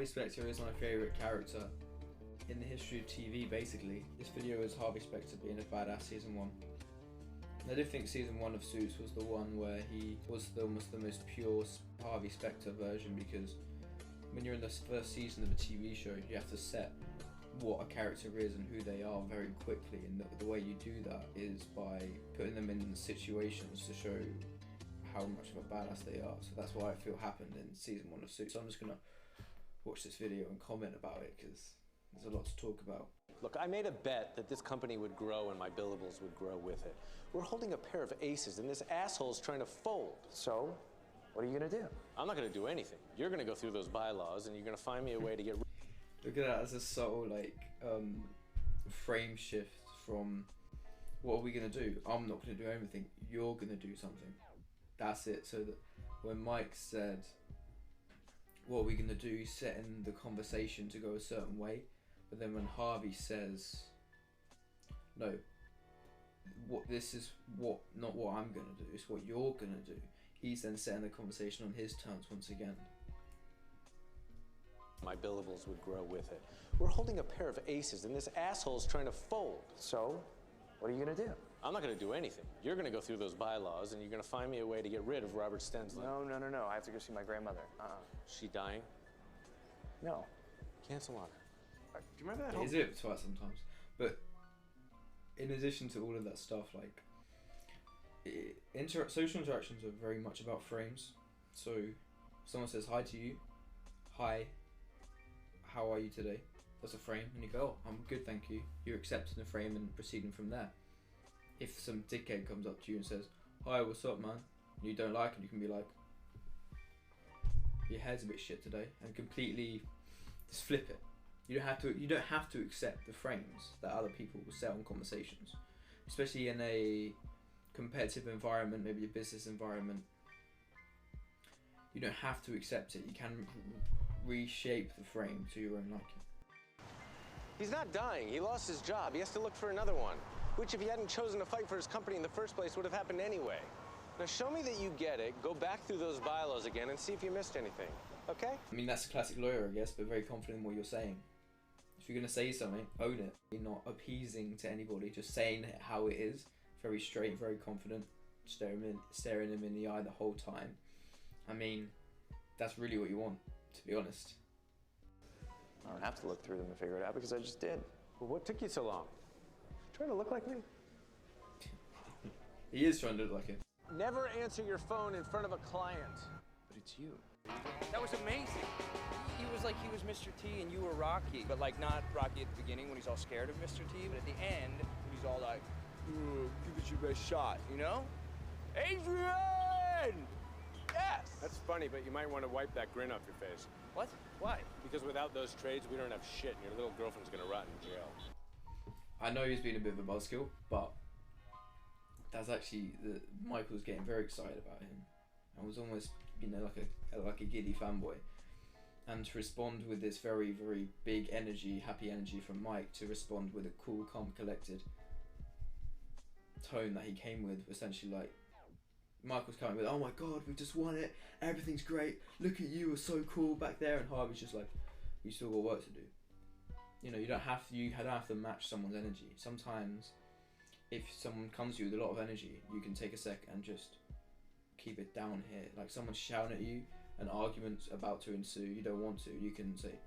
Harvey Specter is my favourite character in the history of TV, basically. This video is Harvey Specter being a badass season 1. I do think season 1 of Suits was the one where he was almost the most pure Harvey Specter version, because when you're in the first season of a TV show, you have to set what a character is and who they are very quickly, and the way you do that is by putting them in situations to show how much of a badass they are. So that's what I feel happened in season 1 of Suits. So I'm just gonna watch this video and comment about it because there's a lot to talk about. Look, I made a bet that this company would grow and my billables would grow with it. We're holding a pair of aces and this asshole's trying to fold. So, what are you gonna do? I'm not gonna do anything. You're gonna go through those bylaws and you're gonna find me a way to get Look at that as a subtle frame shift from what are we gonna do? I'm not gonna do anything, you're gonna do something. That's it. So that when Mike said, what are we gonna do, he's setting the conversation to go a certain way. But then when Harvey says, no, not what I'm gonna do, it's what you're gonna do, he's then setting the conversation on his terms once again. My billables would grow with it. We're holding a pair of aces and this asshole's trying to fold. So, what are you gonna do? I'm not gonna do anything. You're gonna go through those bylaws and you're gonna find me a way to get rid of Robert Stensland. No. I have to go see my grandmother. She dying? No. Cancel on her. Do you remember that? It is a bit twice sometimes. But in addition to all of that stuff, social interactions are very much about frames. So if someone says hi to you, hi, how are you today? That's a frame, and you go, oh, I'm good, thank you. You're accepting the frame and proceeding from there. If some dickhead comes up to you and says, hi, what's up, man? And you don't like him, you can be like, your hair's a bit shit today, and completely just flip it. You don't have to accept the frames that other people will set on conversations, especially in a competitive environment, maybe a business environment. You don't have to accept it. You can reshape the frame to your own liking. He's not dying. He lost his job. He has to look for another one, which if he hadn't chosen to fight for his company in the first place would have happened anyway. Now show me that you get it, go back through those bylaws again and see if you missed anything, okay? I mean, that's a classic lawyer, I guess, but very confident in what you're saying. If you're going to say something, own it. You're not appeasing to anybody, just saying it how it is. Very straight, very confident, staring him in the eye the whole time. I mean, that's really what you want, to be honest. I don't have to look through them to figure it out because I just did. Well, what took you so long? Trying to look like me? He is trying to look like him. Never answer your phone in front of a client. But it's you. That was amazing. He was Mr. T and you were Rocky, but not Rocky at the beginning when he's all scared of Mr. T, but at the end when he's all like, give it your best shot, you know? Adrian! Yes! That's funny, but you might want to wipe that grin off your face. What? Why? Because without those trades, we don't have shit, and your little girlfriend's gonna rot in jail. I know he's been a bit of a buzzkill, but that's actually Michael's getting very excited about him. I was almost, like a giddy fanboy. And to respond with this very, very big energy, happy energy from Mike, to respond with a cool, calm, collected tone that he came with, essentially Michael's coming with, oh my god, we just won it, everything's great, look at you, you're so cool back there, and Harvey's just like, we still got work to do. You know, you don't have to match someone's energy. Sometimes, if someone comes to you with a lot of energy, you can take a sec and just keep it down here. Like someone's shouting at you, an argument's about to ensue, you don't want to, you can say,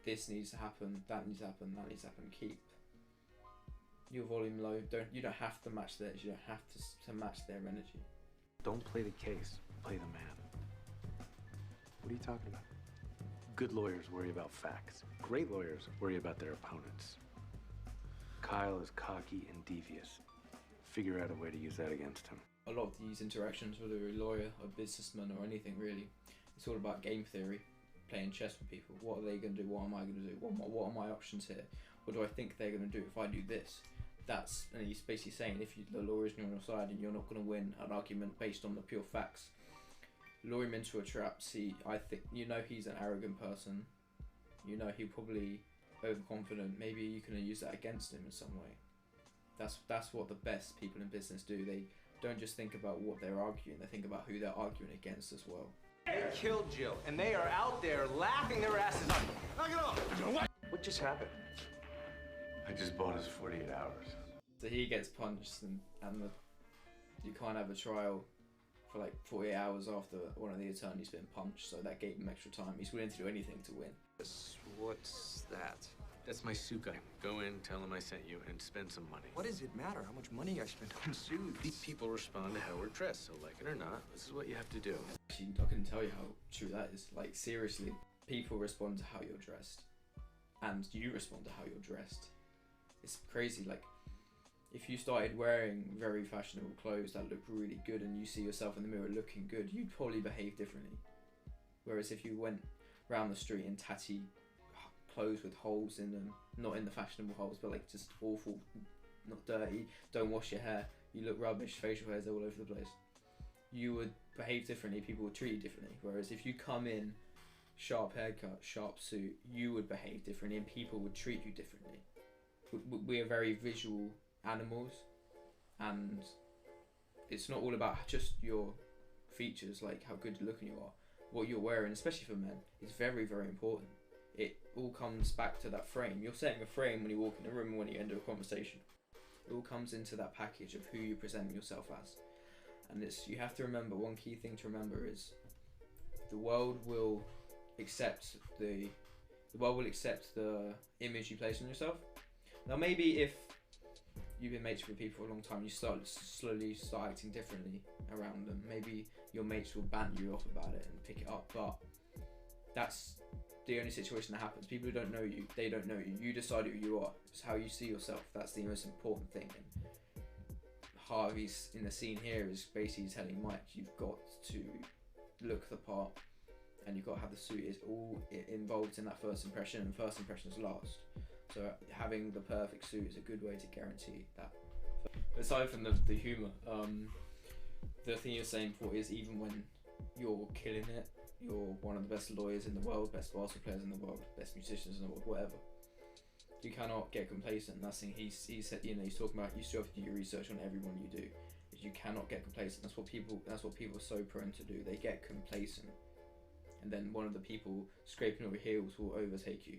this needs to happen, that needs to happen, that needs to happen, keep your volume low. You don't have to match theirs, you don't have to match their energy. Don't play the case, play the man. What are you talking about? Good lawyers worry about facts. Great lawyers worry about their opponents. Kyle is cocky and devious. Figure out a way to use that against him. A lot of these interactions, whether you're a lawyer, a businessman, or anything really, it's all about game theory, playing chess with people. What are they going to do? What am I going to do? What are my options here? What do I think they're going to do if I do this? And he's basically saying, if the lawyer is on your side and you're not going to win an argument based on the pure facts, lure him into a trap. See, I think, he's an arrogant person. He's probably overconfident. Maybe you can use that against him in some way. That's what the best people in business do. They don't just think about what they're arguing, they think about who they're arguing against as well. They killed Jill, and they are out there laughing their asses off. Knock it off! What just happened? I just bought his 48 hours. So he gets punched, and you can't have a trial for like 48 hours after one of the attorneys been punched, so that gave him extra time. He's willing to do anything to win. What's that? That's my suit guy. Go in, tell him I sent you, and spend some money. What does it matter how much money I spend on suits? These people respond to how we're dressed, so like it or not, this is what you have to do. Actually, I couldn't tell you how true that is. Like, seriously, people respond to how you're dressed, and you respond to how you're dressed. It's crazy. Like, if you started wearing very fashionable clothes that look really good and you see yourself in the mirror looking good, you'd probably behave differently. Whereas if you went around the street in tatty clothes with holes in them, not in the fashionable holes, but like just awful, not dirty, don't wash your hair, you look rubbish, facial hairs all over the place, you would behave differently, people would treat you differently. Whereas if you come in sharp haircut, sharp suit, you would behave differently and people would treat you differently. We are very visual animals, and it's not all about just your features, like how good looking you are. What you're wearing, especially for men, is very, very important. It all comes back to that frame. You're setting a frame when you walk in a room and when you enter a conversation. It all comes into that package of who you present yourself as. And you have to remember, one key thing to remember is the world will accept the image you place on yourself. Now maybe if you've been mates with people for a long time, you slowly start acting differently around them. Maybe your mates will banter you off about it and pick it up, but that's the only situation that happens. People who don't know you, they don't know you. You decide who you are. It's how you see yourself. That's the most important thing. And Harvey's in the scene here is basically telling Mike, you've got to look the part and you've got to have the suit. Is all involved in that first impression, and first impressions last. So having the perfect suit is a good way to guarantee that. Aside from the humour, the thing you're saying for is, even when you're killing it, you're one of the best lawyers in the world, best basketball players in the world, best musicians in the world, whatever, you cannot get complacent. That's the thing he said, he's talking about, you still have to do your research on everyone you do. You cannot get complacent. That's what people are so prone to do. They get complacent, and then one of the people scraping over heels will overtake you.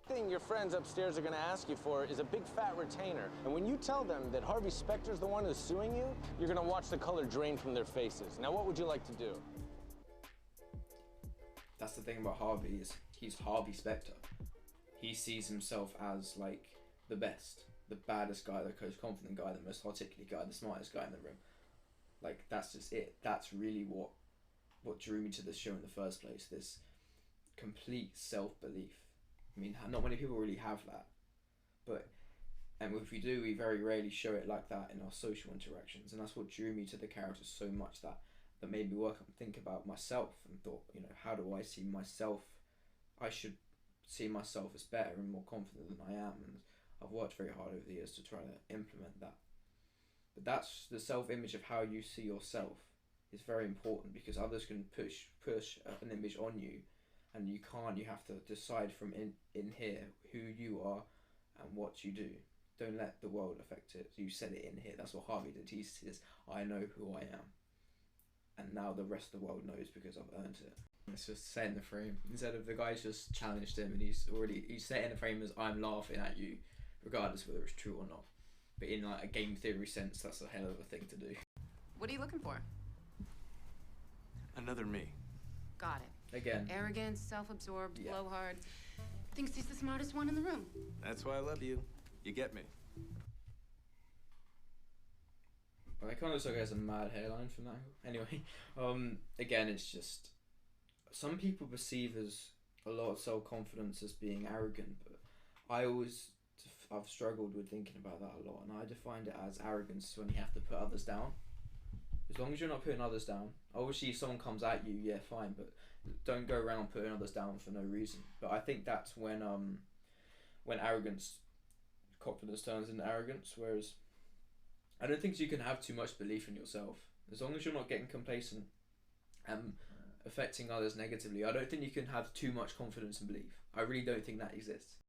Thing your friends upstairs are going to ask you for is a big fat retainer. And when you tell them that Harvey Specter's the one who's suing you, you're going to watch the color drain from their faces. Now, what would you like to do? That's the thing about Harvey, is he's Harvey Specter. He sees himself as like the best, the baddest guy, the most confident guy, the most articulate guy, the smartest guy in the room. Like, that's just it. That's really what drew me to the show in the first place. This complete self-belief. I mean, not many people really have that, and if we do, we very rarely show it like that in our social interactions, and that's what drew me to the character so much, that made me work and think about myself and thought, how do I see myself? I should see myself as better and more confident than I am, and I've worked very hard over the years to try to implement that. But that's the self-image of how you see yourself is very important, because others can push an image on you, and you can't. You have to decide from in here who you are and what you do. Don't let the world affect it. You set it in here. That's what Harvey did. He says, I know who I am, and now the rest of the world knows because I've earned it. It's just setting the frame. Instead of the guy's just challenged him, and he's setting the frame as, I'm laughing at you, regardless whether it's true or not. But in like a game theory sense, that's a hell of a thing to do. What are you looking for? Another me. Got it. Again. Arrogant, self-absorbed, Yeah. blowhard. Thinks he's the smartest one in the room. That's why I love you. You get me. Well, it kind of looks like it has a mad hairline from that angle. Anyway, again, it's just, some people perceive as a lot of self-confidence as being arrogant, but I've struggled with thinking about that a lot, and I defined it as arrogance when you have to put others down. As long as you're not putting others down, obviously if someone comes at you, yeah, fine, but don't go around putting others down for no reason. But I think that's when confidence turns into arrogance, whereas I don't think you can have too much belief in yourself. As long as you're not getting complacent and affecting others negatively, I don't think you can have too much confidence and belief. I really don't think that exists.